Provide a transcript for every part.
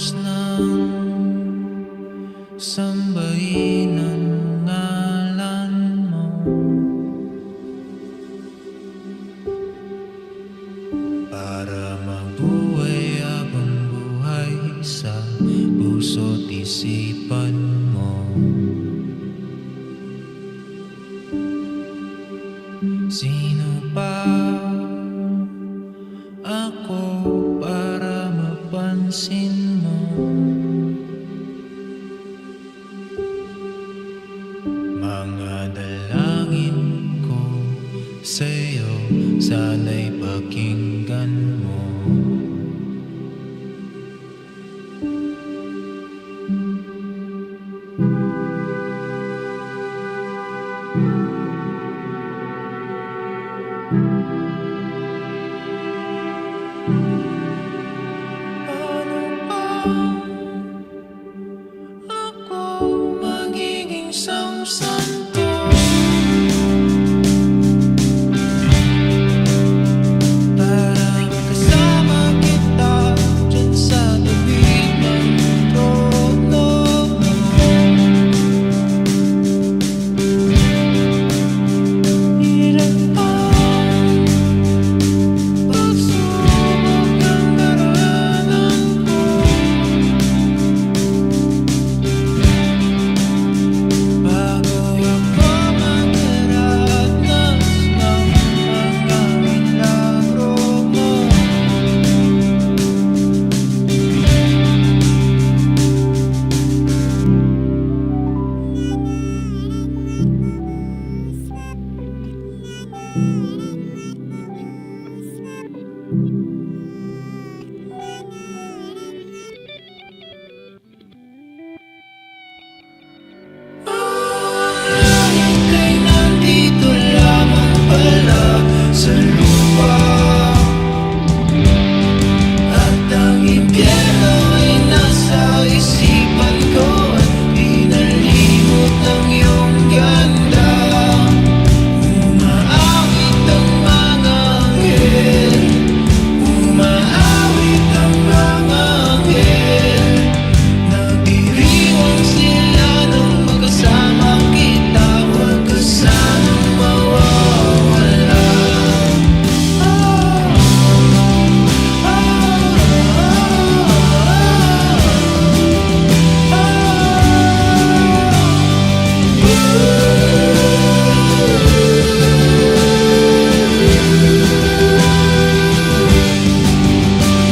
oras nang sambahin ang ngalan mo, para mabuhay habang buhay sa puso't isipan mo. Sino pa ako para mapansin mo? Mga dalangin ko sa'yo, sana'y pakinggan mo. Ako magiging santo para makasama kita dyan sa tabi ng trono mo. Hirap ang pagsubok ng daranan ko, bago ako magdaranas ng mga milagro mo. Ika'y nandito lamang pala sa lupa, at ang impyerno ay nasa isipan ko, at pinalimot ang iyong ganda. Umaawit ang mga anghel, umaawit ang mga anghel, nagdiriwang sila nung magkasama kita, huwag ka sanang mawawala.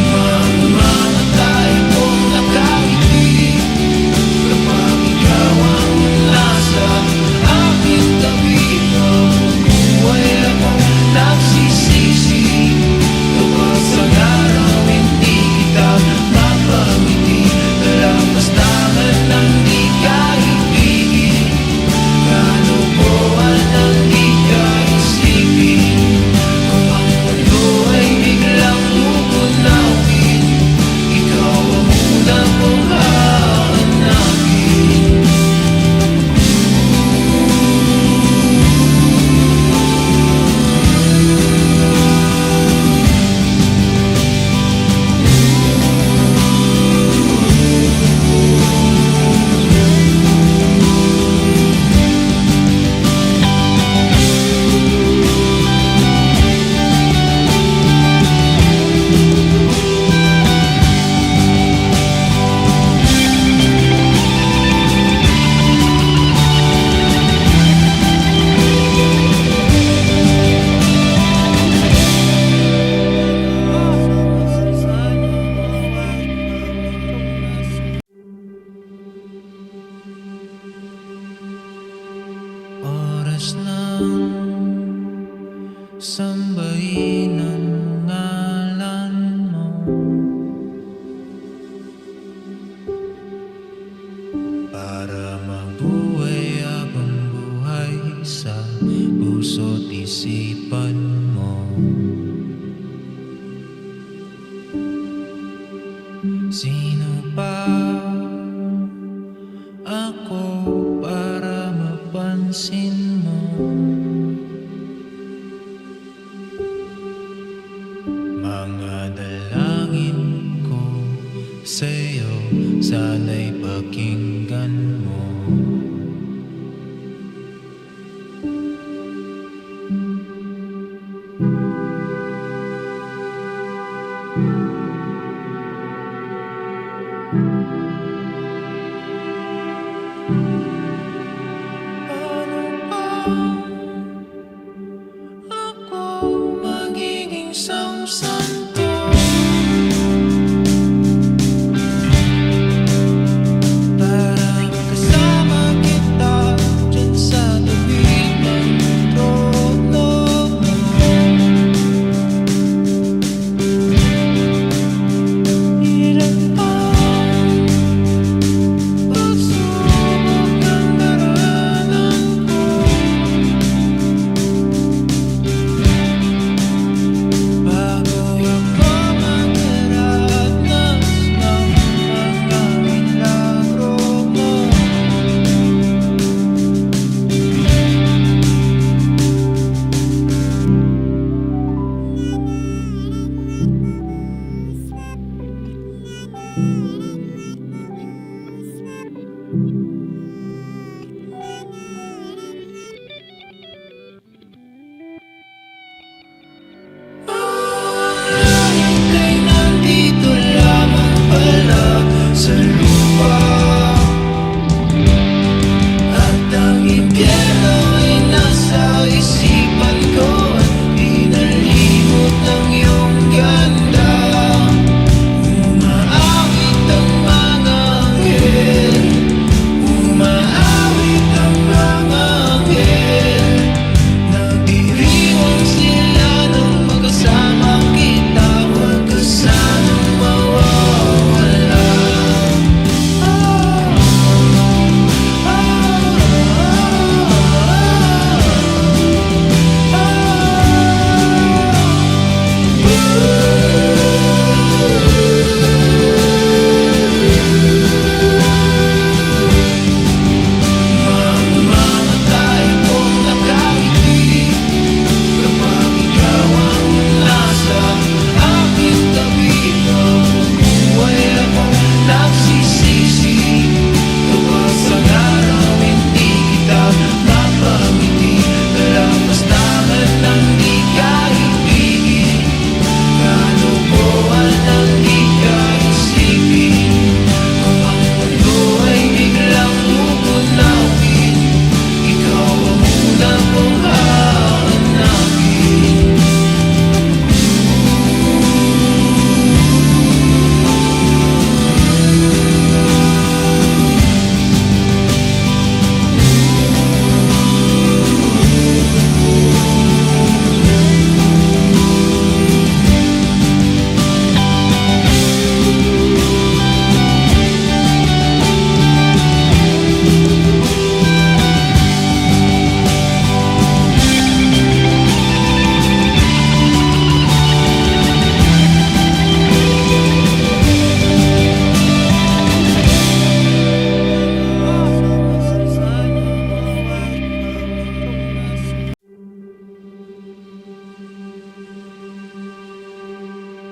Mamamatay kung nakangiti kapag ikaw ang nasa aking tabi. Mabubuhay akong nagsisisi kapag sa araw hindi kita mapangiti. Dalampastangan ng di ka ibigin, kalubuan ng di ka isipin. Kung ang mundo ay biglang ugunawin, ikaw ang una kong hahanapin. Oras nang sambahin ang ngalan mo, para mabuhay habang buhay sa puso't isipan mo. Sino pa ako para mapansin mo? Mga dalangin ko sa'yo, sana'y pakinggan mo. Ako magiging isang santo para makasama kita dyan sa tabi ng trono mo. Hirap ang pagsubok ng daranan ko, bago ako makaranas ng mga milagro mo. Langit ay nandito lamang pala sa lupa, at ang impyerno ay nasa isipan ko, at inalimot ang iyong ganda. Umaawit ang mga anghel, umaawit ang mga anghel. Nagdiriwang sila nung magkasama kita, huwag ka sanang mawawala. Mamamatay kung nakangiti kapag ikaw ang nasa aking tabi. Mabubuhay akong nagsisisi kapag sa araw hindi kita mapangiti. Kalampastangan ng di ka ibigin, kalukuhan ng di ka isipin. Kung ang mundo ay biglang uunawin, ikaw ang unang kong hahanapin.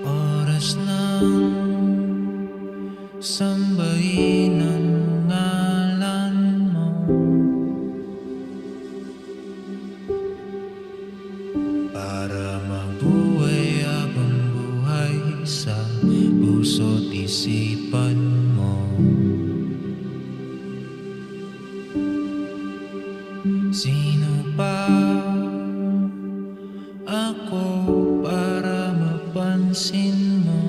Oras ng sambahin ang ngalan mo, para mabuhay habang buhay sa puso't isipan mo. Sino pa ako para mapansin mo?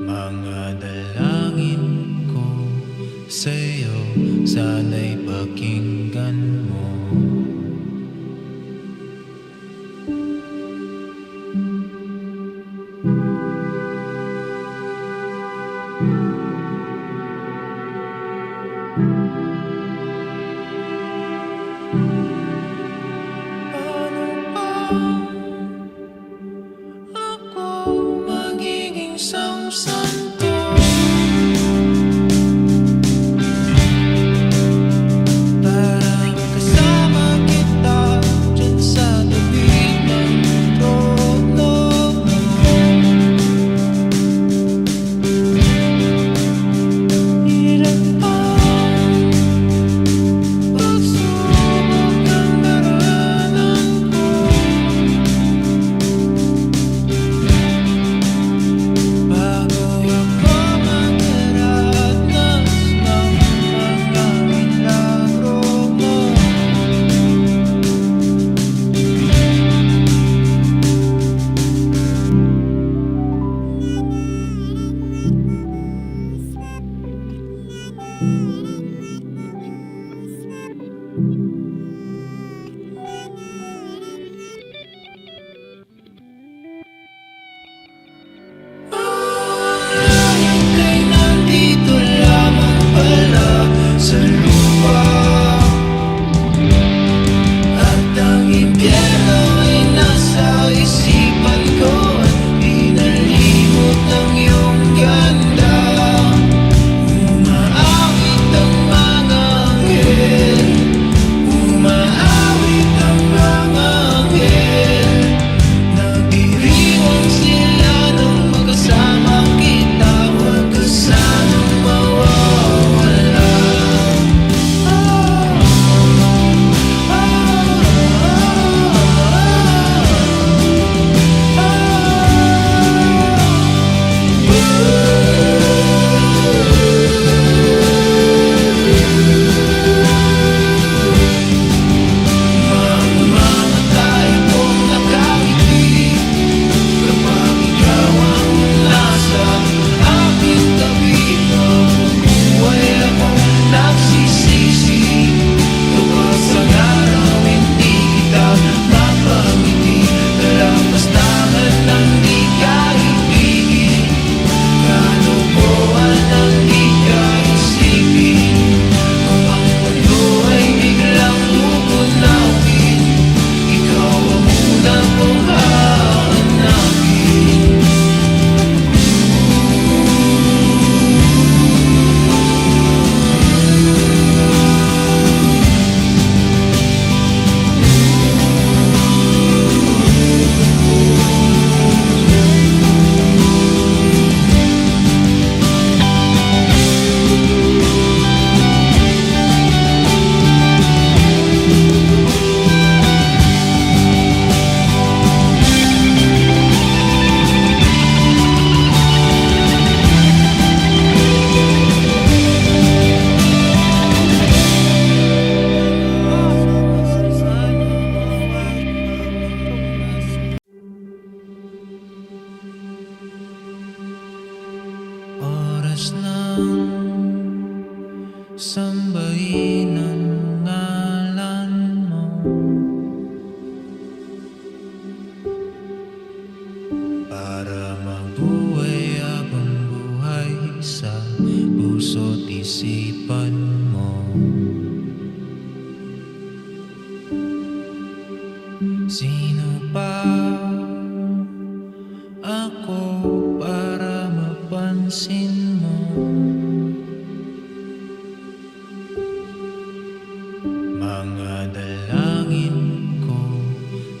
Mga dalangin ko sa'yo, sana'y pakinggan mo. Ano pa Sino pa ako para mapansin mo? Mga dalangin ko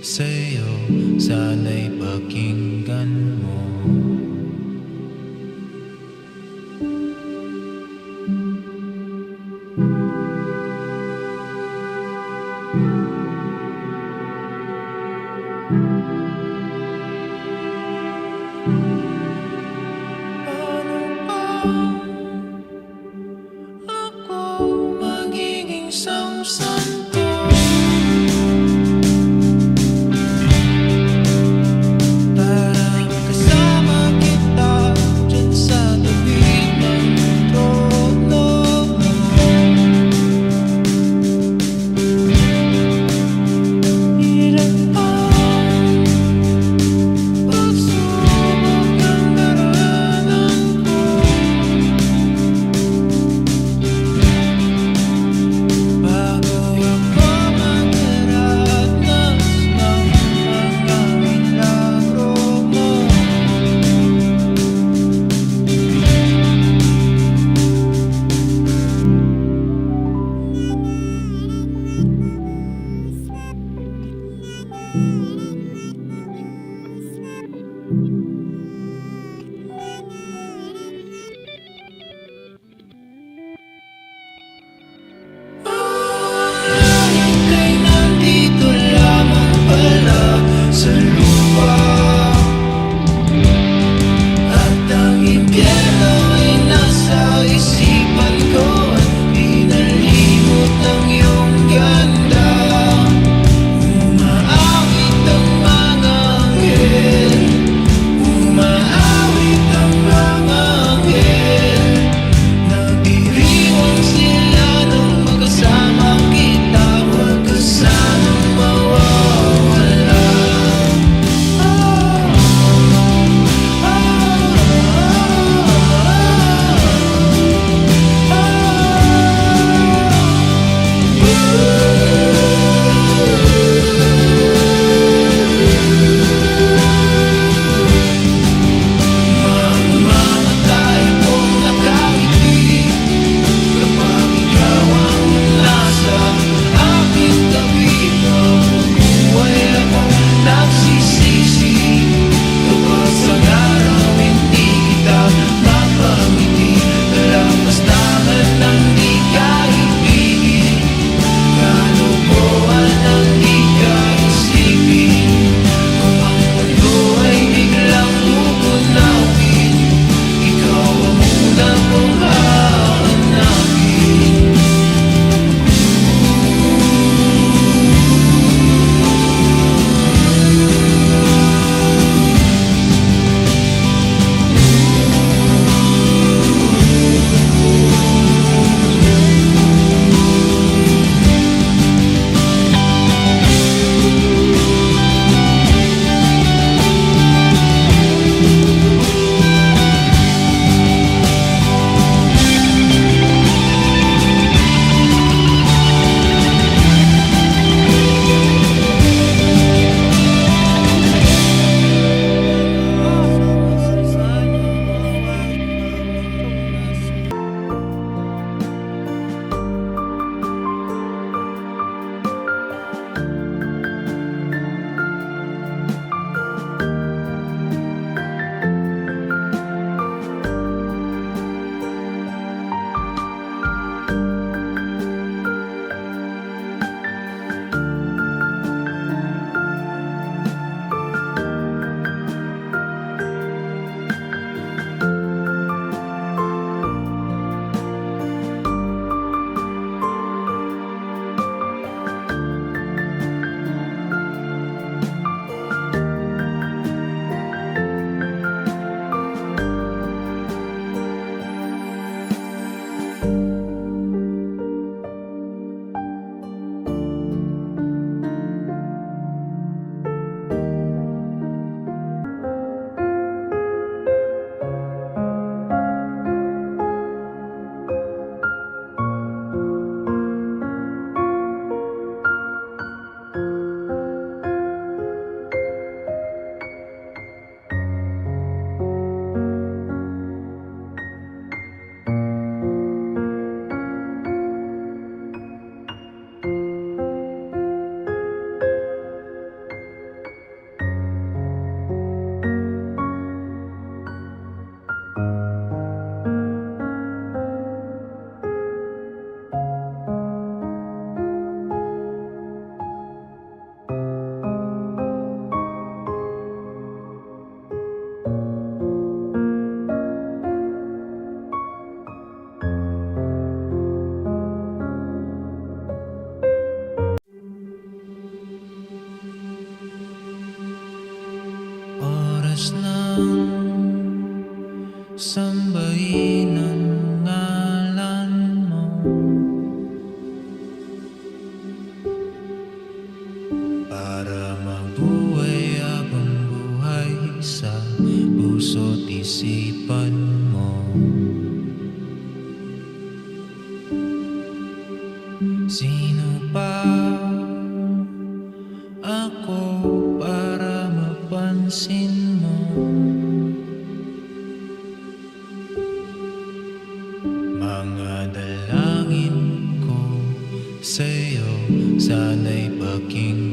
sa'yo, sana'y pakinggan mo. Ako magiging samsanto para makasama kita dyan sa tabi ng trono mo. Hirap ang pagsubok ng daranan ko, bago ako magdaranas ng mga milagro mo. Ika'y nandito lamang pala sa lupa, at ang impyerno ay nasa isipan ko, at pinalimot ang iyong ganda. Umaawit isipan mo. Sino pa ako para mapansin mo? Mga dalangin ko sa'yo, sana'y pakinggan